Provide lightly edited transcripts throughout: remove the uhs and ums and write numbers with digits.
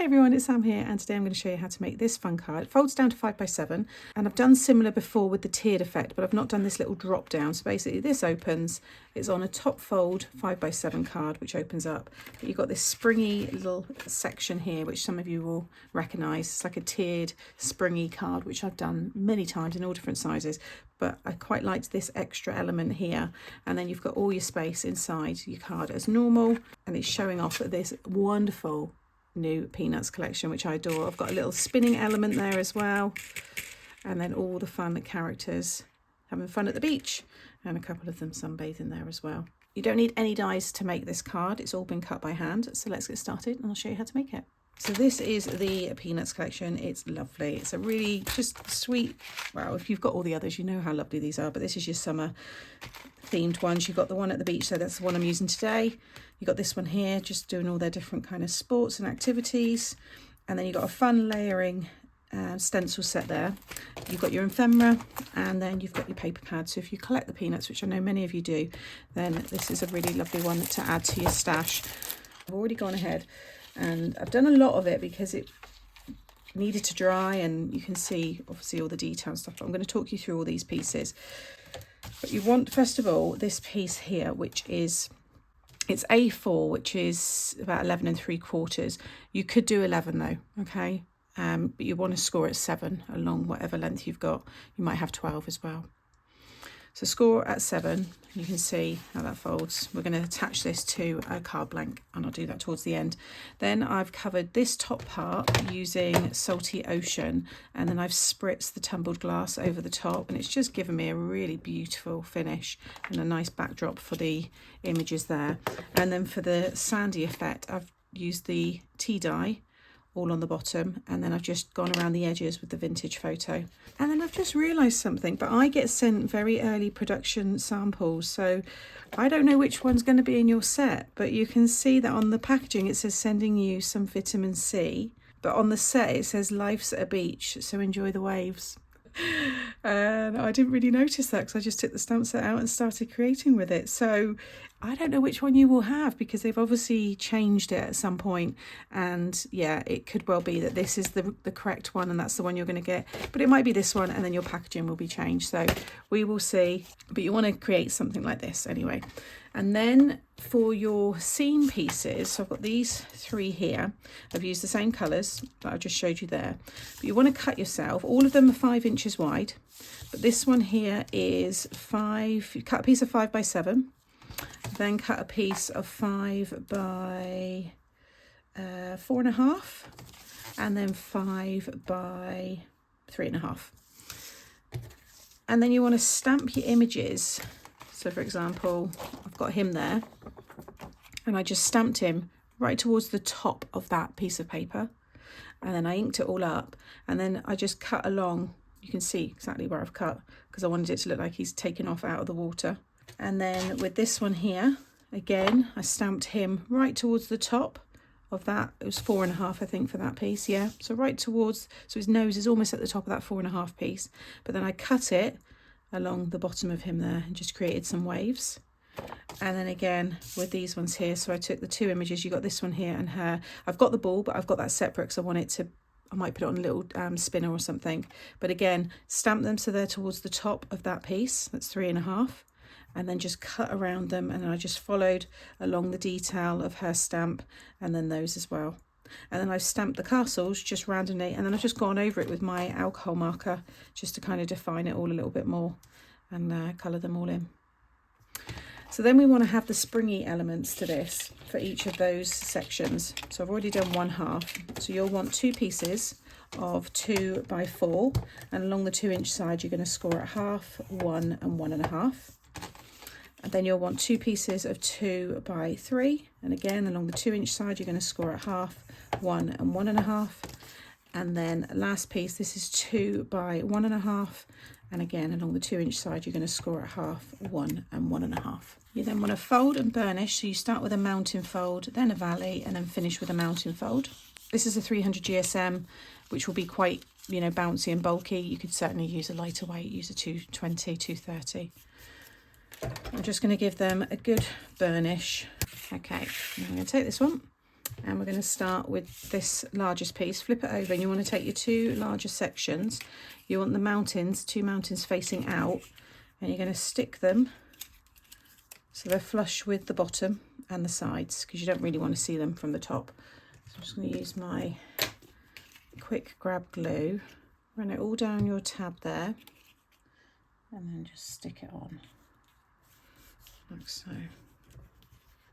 everyone, it's Sam here, and today I'm going to show you how to make this fun card. It folds down to 5x7, and I've done similar before with the tiered effect, but I've not done this little drop down. So basically this opens, it's on a top fold 5x7 card which opens up, but you've got this springy little section here which some of you will recognise. It's like a tiered springy card which I've done many times in all different sizes, but I quite liked this extra element here. And then you've got all your space inside your card as normal, and it's showing off this wonderful new Peanuts collection which I adore. I've got a little spinning element there as well, and then all the fun characters having fun at the beach, and a couple of them sunbathing there as well. You don't need any dies to make this card, it's all been cut by hand. So let's get started and I'll show you how to make it. So this is the Peanuts collection. It's lovely. It's a really just sweet, well, if you've got all the others you know how lovely these are, but this is your summer themed ones. You've got the one at the beach, so that's the one I'm using today. You've got this one here just doing all their different kind of sports and activities, and then you've got a fun layering stencil set there. You've got your ephemera, and then you've got your paper pad. So if you collect the Peanuts, which I know many of you do, then this is a really lovely one to add to your stash. I've already gone ahead and I've done a lot of it because it needed to dry, and you can see obviously all the detail and stuff, but I'm going to talk you through all these pieces. But you want, first of all, this piece here, which is, it's A4, which is about 11 3/4. You could do 11 though, okay? But you want to score at 7 along whatever length you've got. You might have 12 as well. So score at 7, you can see how that folds. We're going to attach this to a card blank, and I'll do that towards the end. Then I've covered this top part using Salty Ocean, and then I've spritzed the tumbled glass over the top, and it's just given me a really beautiful finish and a nice backdrop for the images there. And then for the sandy effect, I've used the tea dye all on the bottom, and then I've just gone around the edges with the vintage photo. And then I've just realised something, but I get sent very early production samples, so I don't know which one's going to be in your set, but you can see that on the packaging it says sending you some vitamin C, but on the set it says life's at a beach, so enjoy the waves. And I didn't really notice that because I just took the stamp set out and started creating with it. So I don't know which one you will have, because they've obviously changed it at some point, and yeah, it could well be that this is the correct one and that's the one you're going to get, but it might be this one and then your packaging will be changed, so we will see. But you want to create something like this anyway. And then for your scene pieces, so I've got these 3 here. I've used the same colours that I just showed you there, but you want to cut yourself. All of them are 5 inches wide, but this one here is 5. You cut a piece of 5x7, then cut a piece of 5 by 4.5, and then 5 by 3.5. And then you want to stamp your images. So for example, I've got him there, and I just stamped him right towards the top of that piece of paper, and then I inked it all up, and then I just cut along. You can see exactly where I've cut because I wanted it to look like he's taken off out of the water. And then with this one here, again, I stamped him right towards the top of that. It was 4.5, I think, for that piece, yeah. So right towards, so his nose is almost at the top of that 4.5 piece. But then I cut it along the bottom of him there and just created some waves. And then again with these ones here, so I took the 2 images. You got this one here and her. I've got the ball, but I've got that separate because I want it to, I might put it on a little spinner or something. But again, stamp them so they're towards the top of that piece. That's 3.5. And then just cut around them, and then I just followed along the detail of her stamp, and then those as well. And then I've stamped the castles just randomly, and then I've just gone over it with my alcohol marker just to kind of define it all a little bit more and colour them all in. So then we want to have the springy elements to this for each of those sections. So I've already done 1/2. So you'll want 2 pieces of 2 by 4, and along the 2-inch side you're going to score at 1/2, 1 and 1.5. And then you'll want 2 pieces of 2 by 3, and again along the 2-inch side you're going to score at 1/2, 1 and 1.5. And then last piece, this is 2 by 1.5, and again along the 2-inch side you're going to score at 1/2, 1 and 1.5. You then want to fold and burnish, so you start with a mountain fold, then a valley, and then finish with a mountain fold. This is a 300 GSM, which will be quite, you know, bouncy and bulky. You could certainly use a lighter weight, use a 220, 230. I'm just going to give them a good burnish. Okay, I'm going to take this one And we're going to start with this largest piece. Flip it over and you want to take your two larger sections. You want the mountains, two mountains facing out, and you're going to stick them so they're flush with the bottom and the sides, because you don't really want to see them from the top. So I'm just going to use my quick grab glue, run it all down your tab there, and then just stick it on like so.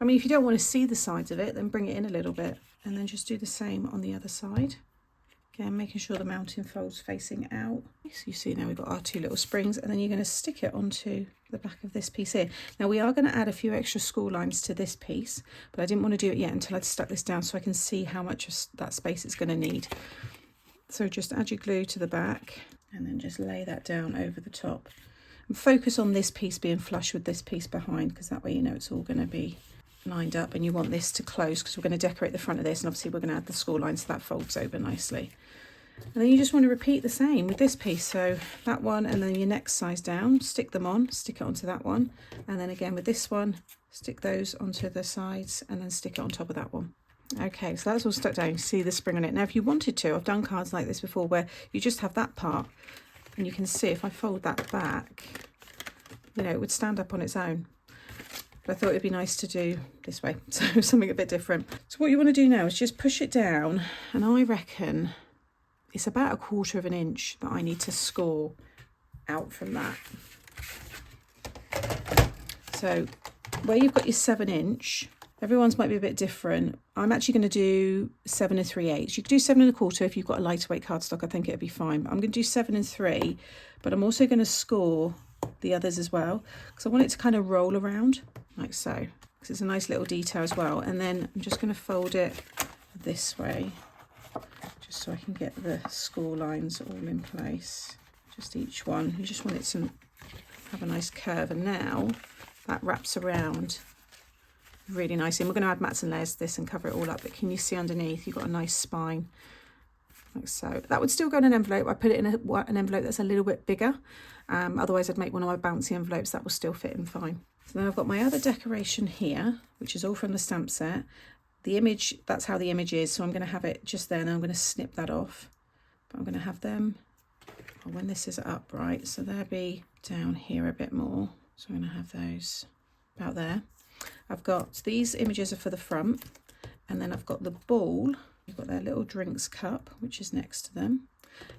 I mean, if you don't want to see the sides of it, then bring it in a little bit, and then just do the same on the other side. Again, making sure the mountain fold's facing out. So you see now we've got our two little springs, and then you're going to stick it onto the back of this piece here. Now we are going to add a few extra score lines to this piece, but I didn't want to do it yet until I'd stuck this down so I can see how much of that space it's going to need. So just add your glue to the back and then just lay that down over the top. And focus on this piece being flush with this piece behind, because that way you know it's all going to be lined up, and you want this to close because we're going to decorate the front of this, and obviously we're going to add the score line so that folds over nicely. And then you just want to repeat the same with this piece, so that one and then your next size down, stick them on, stick it onto that one, and then again with this one, stick those onto the sides and then stick it on top of that one. Okay, so that's all stuck down. You see the spring on it. Now if you wanted to, I've done cards like this before where you just have that part, and you can see if I fold that back, you know, it would stand up on its own. But I thought it'd be nice to do this way, so something a bit different. So what you want to do now is just push it down, and I reckon it's about 1/4 inch that I need to score out from that. So where you've got your 7 inch, everyone's might be a bit different. I'm actually going to do 7 3/8. You could do 7 1/4 if you've got a lighter weight cardstock. I think it'd be fine. I'm going to do 7 3, but I'm also going to score the others as well, because I want it to kind of roll around like so, because it's a nice little detail as well. And then I'm just going to fold it this way, just so I can get the score lines all in place. Just each one, you just want it to have a nice curve, and now that wraps around really nicely. And we're going to add mats and layers to this and cover it all up, but can you see underneath you've got a nice spine like so. That would still go in an envelope. I put it in an envelope that's a little bit bigger, otherwise I'd make one of my bouncy envelopes. That will still fit in fine. So then I've got my other decoration here, which is all from the stamp set. The image, that's how the image is, so I'm going to have it just there, and I'm going to snip that off. But I'm going to have them, when this is up, right, so they'll be down here a bit more. So I'm going to have those about there. I've got these images are for the front, and then I've got the ball. You've got their little drinks cup, which is next to them.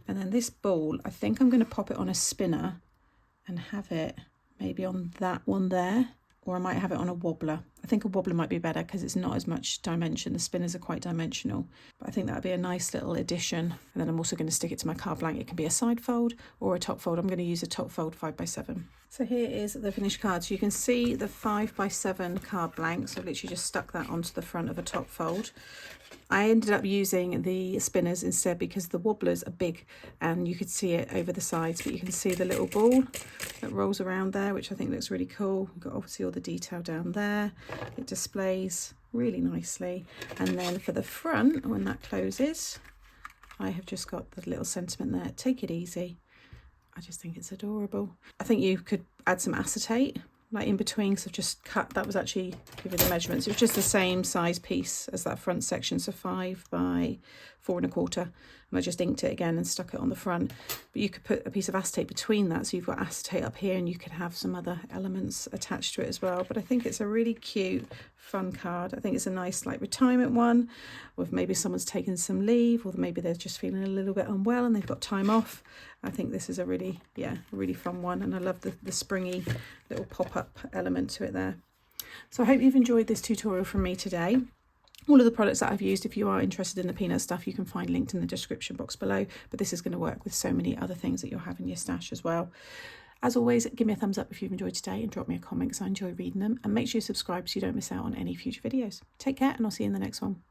And then this ball, I think I'm going to pop it on a spinner and have it maybe on that one there, or I might have it on a wobbler. I think a wobbler might be better because it's not as much dimension. The spinners are quite dimensional, but I think that would be a nice little addition. And then I'm also going to stick it to my card blank. It can be a side fold or a top fold. I'm going to use a top fold 5x7. So here is the finished card. So you can see the 5x7 card blank. So I've literally just stuck that onto the front of a top fold. I ended up using the spinners instead because the wobblers are big and you could see it over the sides, but you can see the little ball that rolls around there, which I think looks really cool. We've got obviously all the detail down there. It displays really nicely. And then for the front, when that closes, I have just got the little sentiment there. Take it easy. I just think it's adorable. I think you could add some acetate like in between, so I've just cut, that was actually, give you the measurements, it was just the same size piece as that front section, so 5 by 4 1/4, and I just inked it again and stuck it on the front. But you could put a piece of acetate between that, so you've got acetate up here and you could have some other elements attached to it as well. But I think it's a really cute, fun card. I think it's a nice like retirement one, or if maybe someone's taken some leave, or maybe they're just feeling a little bit unwell and they've got time off. I think this is a really, yeah, a really fun one, and I love the springy little pop-up element to it there. So I hope you've enjoyed this tutorial from me today. All of the products that I've used, if you are interested in the peanut stuff, you can find linked in the description box below, but this is going to work with so many other things that you'll have in your stash as well. As always, give me a thumbs up if you've enjoyed today, and drop me a comment because I enjoy reading them, and make sure you subscribe so you don't miss out on any future videos. Take care, and I'll see you in the next one.